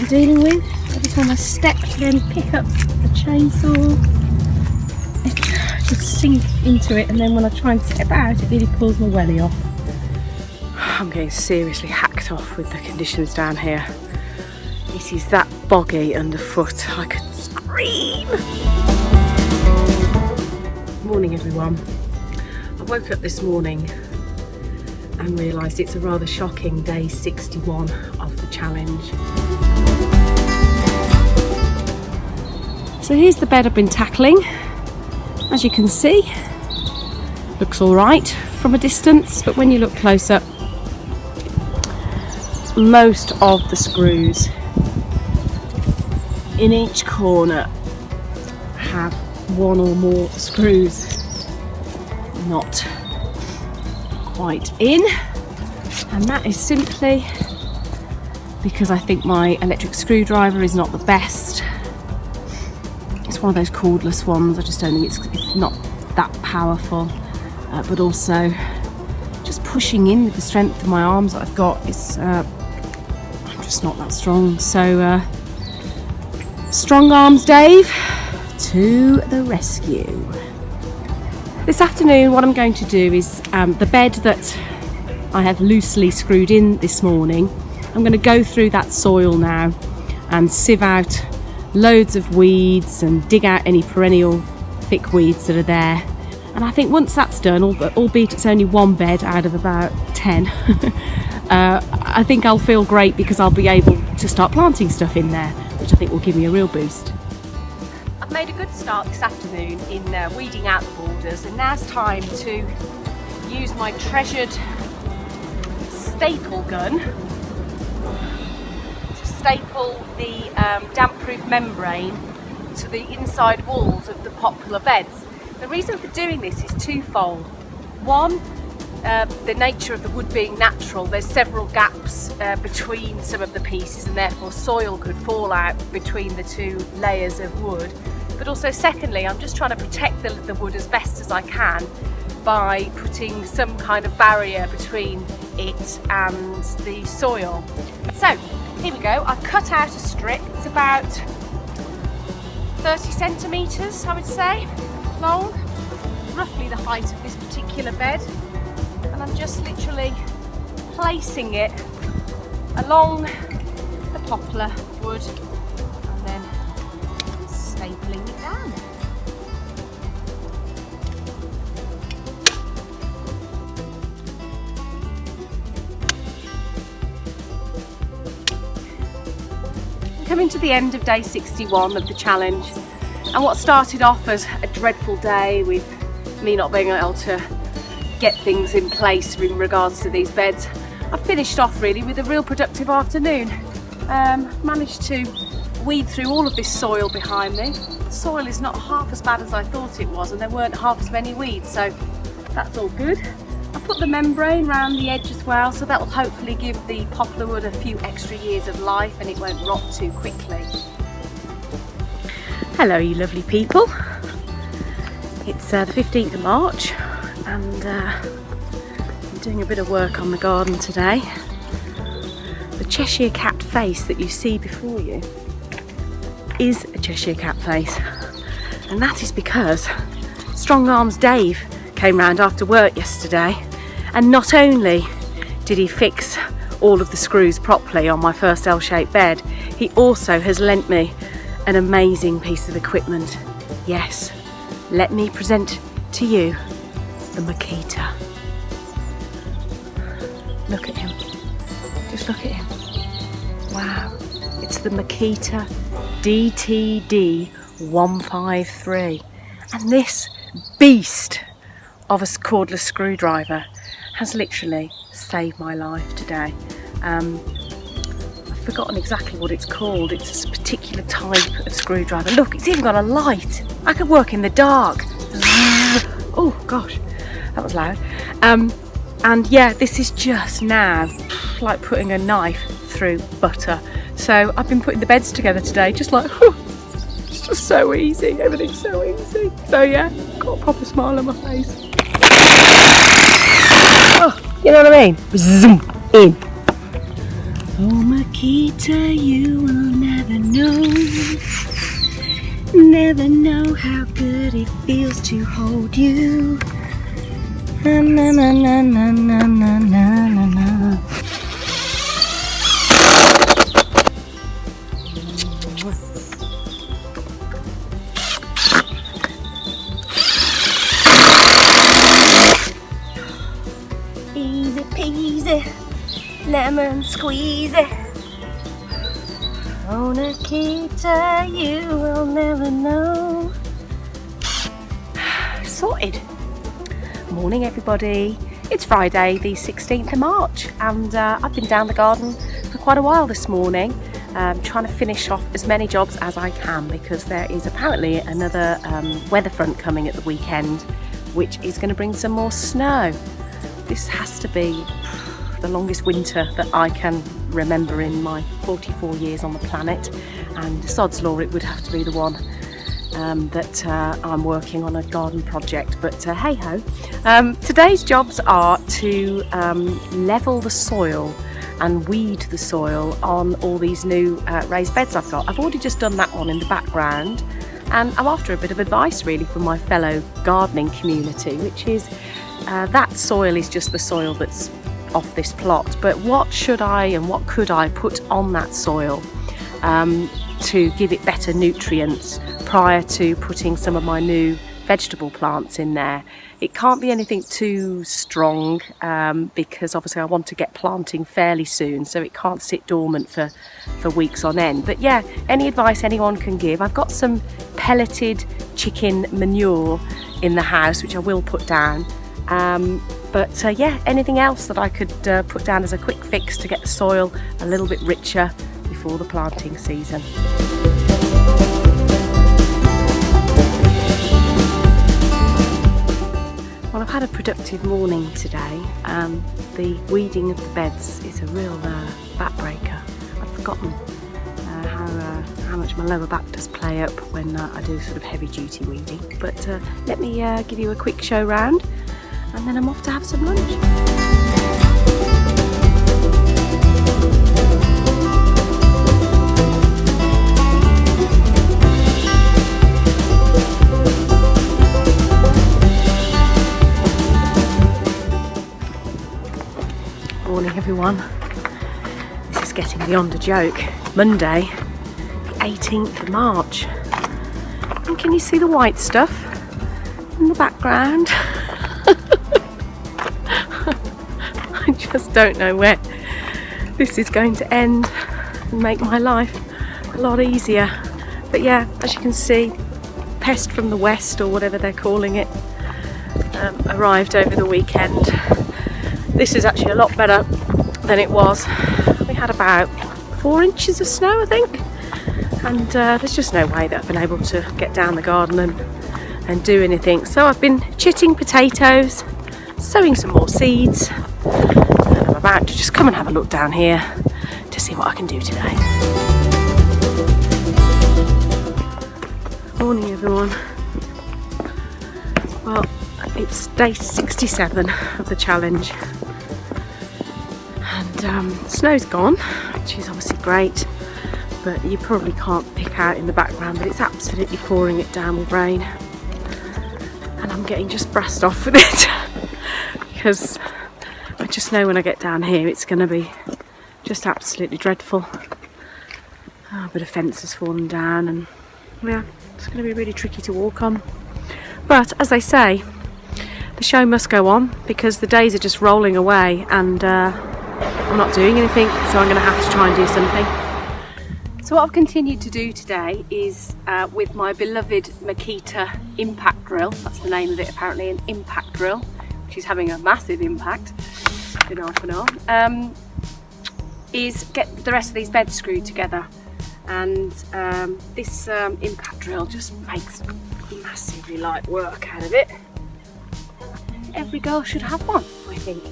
dealing with. Every time I step to then pick up the chainsaw, I just sink into it, and then when I try and step out, it really pulls my welly off. I'm getting seriously hacked off with the conditions down here. It is that boggy underfoot, I could scream. Morning everyone. I woke up this morning and realised it's a rather shocking day 61 of the challenge. So here's the bed I've been tackling. As you can see, looks all right from a distance, but when you look close up, most of the screws in each corner have one or more screws not quite in, and that is simply because I think my electric screwdriver is not the best. It's one of those cordless ones. I just don't think it's not that powerful, but also just pushing in with the strength of my arms that I've got is I'm just not that strong. So strong arms Dave to the rescue. This afternoon what I'm going to do is the bed that I have loosely screwed in this morning, I'm going to go through that soil now and sieve out loads of weeds and dig out any perennial thick weeds that are there. And I think once that's done, albeit it's only one bed out of about 10, I think I'll feel great because I'll be able to start planting stuff in there, which I think will give me a real boost. I've made a good start this afternoon in weeding out the borders, and now's time to use my treasured staple gun to staple the damp-proof membrane to the inside walls of the poplar beds. The reason for doing this is twofold. One, the nature of the wood being natural, there's several gaps between some of the pieces, and therefore soil could fall out between the two layers of wood. But also secondly, I'm just trying to protect the wood as best as I can by putting some kind of barrier between it and the soil. So here we go. I've cut out a strip. It's about 30 centimetres, I would say, long, roughly the height of this particular bed. And I'm just literally placing it along the poplar wood and then stapling it down. Coming to the end of day 61 of the challenge, and what started off as a dreadful day with me not being able to get things in place in regards to these beds, I finished off really with a real productive afternoon. Managed to weed through all of this soil behind me. The soil is not half as bad as I thought it was, and there weren't half as many weeds, so that's all good. I put the membrane around the edge as well, so that will hopefully give the poplar wood a few extra years of life and it won't rot too quickly. Hello you lovely people. It's the 15th of March and I'm doing a bit of work on the garden today. The Cheshire Cat face that you see before you is a Cheshire Cat face, and that is because Strong Arms Dave came round after work yesterday, and not only did he fix all of the screws properly on my first L-shaped bed, he also has lent me an amazing piece of equipment. Yes, let me present to you the Makita. Look at him, just look at him. Wow, it's the Makita DTD 153, and this beast of a cordless screwdriver has literally saved my life today. I've forgotten exactly what it's called. It's a particular type of screwdriver. Look, it's even got a light. I could work in the dark. Oh gosh, that was loud. And yeah, this is just now like putting a knife through butter. So I've been putting the beds together today, just like, it's just so easy, everything's so easy. So yeah, got a proper smile on my face. Oh, you know what I mean? Zoom in. Oh Makita, you will never know how good it feels to hold you. Na na na na na na na na na. Easy peasy, lemon squeezy. Oh Nikita, you will never know. Sorted. Morning everybody. It's Friday the 16th of March and I've been down the garden for quite a while this morning, trying to finish off as many jobs as I can because there is apparently another weather front coming at the weekend which is going to bring some more snow. This has to be the longest winter that I can remember in my 44 years on the planet, and sod's law it would have to be the one that I'm working on a garden project, but hey ho. Today's jobs are to level the soil and weed the soil on all these new raised beds I've got. I've already just done that one in the background and I'm after a bit of advice really from my fellow gardening community, which is that soil is just the soil that's off this plot, but what should I and what could I put on that soil to give it better nutrients prior to putting some of my new vegetable plants in there. It can't be anything too strong because obviously I want to get planting fairly soon, so it can't sit dormant for weeks on end. But yeah, any advice anyone can give. I've got some pelleted chicken manure in the house which I will put down. But yeah, anything else that I could put down as a quick fix to get the soil a little bit richer before the planting season. Well, I've had a productive morning today. The weeding of the beds is a real backbreaker. I've forgotten how much my lower back does play up when I do sort of heavy duty weeding. But let me give you a quick show round and then I'm off to have some lunch. Morning everyone. This is getting beyond a joke. Monday, the 18th of March. And can you see the white stuff in the background? I just don't know where this is going to end and make my life a lot easier. But yeah, as you can see, pest from the west or whatever they're calling it arrived over the weekend. This is actually a lot better than it was. We had about 4 inches of snow I think, and there's just no way that I've been able to get down the garden and do anything. So I've been chitting potatoes, sowing some more seeds, and I'm about to just come and have a look down here to see what I can do today. Morning everyone. Well, it's day 67 of the challenge and snow's gone, which is obviously great, but you probably can't pick out in the background, but it's absolutely pouring it down with rain and I'm getting just brassed off with it because I just know when I get down here it's going to be just absolutely dreadful. A bit of fence has fallen down and yeah, it's going to be really tricky to walk on, but as they say, the show must go on because the days are just rolling away and I'm not doing anything, so I'm going to have to try and do something. So what I've continued to do today is with my beloved Makita impact drill, that's the name of it apparently, an impact drill, which is having a massive impact in half an hour, is get the rest of these beds screwed together. And this impact drill just makes massively light work out of it. Every girl should have one, I think.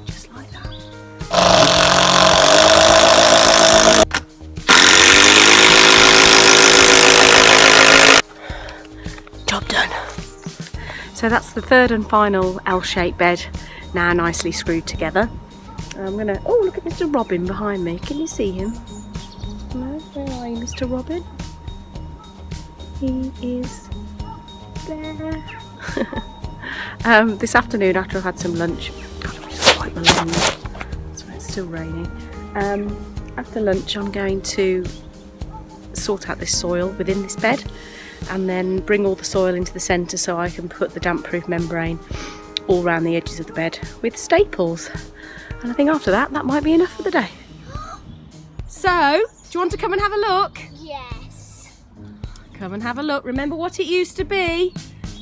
Just like that. Job done. So that's the third and final L-shaped bed, now nicely screwed together. I'm gonna, oh look at Mr. Robin behind me, can you see him? No, where are you, Mr. Robin? He is there. This afternoon, after I've had some lunch, God, I'm just quite malone. That's why it's still raining. After lunch, I'm going to sort out this soil within this bed and then bring all the soil into the centre so I can put the damp-proof membrane all around the edges of the bed with staples. And I think after that, that might be enough for the day. So, do you want to come and have a look? Yes. Come and have a look. Remember what it used to be?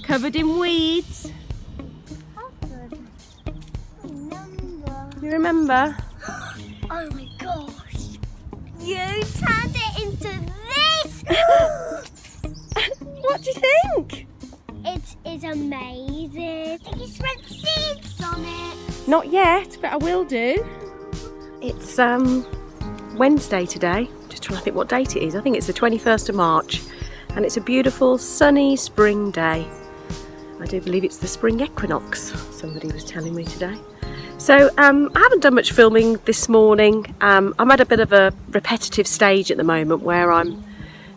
Covered in weeds. You remember? Oh my gosh. You turned it into this. What do you think? It is amazing. Did you spread seeds on it? Not yet, but I will do. It's Wednesday today. Just trying to think what date it is. I think it's the 21st of March. And it's a beautiful sunny spring day. I do believe it's the spring equinox, somebody was telling me today. So I haven't done much filming this morning. I'm at a bit of a repetitive stage at the moment where I'm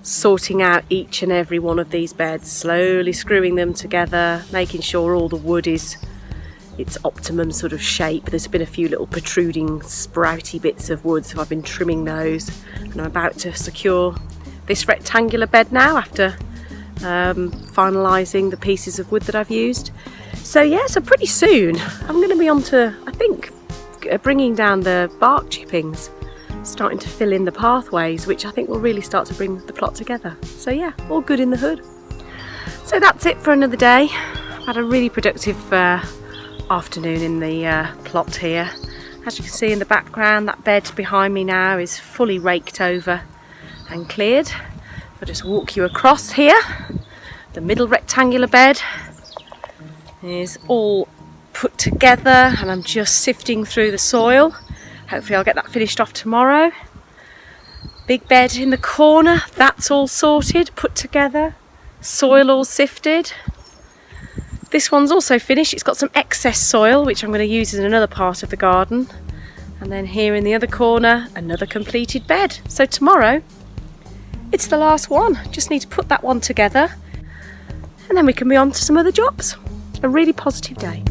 sorting out each and every one of these beds, slowly screwing them together, making sure all the wood is its optimum sort of shape. There's been a few little protruding sprouty bits of wood, so I've been trimming those, and I'm about to secure this rectangular bed now after finalising the pieces of wood that I've used. So yeah, so pretty soon I'm going to be on to, I think, bringing down the bark chippings, starting to fill in the pathways, which I think will really start to bring the plot together. So yeah, all good in the hood. So that's it for another day. I've had a really productive afternoon in the plot here. As you can see in the background, that bed behind me now is fully raked over and cleared. I'll just walk you across here. The middle rectangular bed is all put together and I'm just sifting through the soil. Hopefully I'll get that finished off tomorrow. Big bed in the corner, that's all sorted, put together. Soil all sifted. This one's also finished. It's got some excess soil which I'm going to use in another part of the garden. And then here in the other corner, another completed bed. So tomorrow, it's the last one. Just need to put that one together and then we can be on to some other jobs. A really positive day.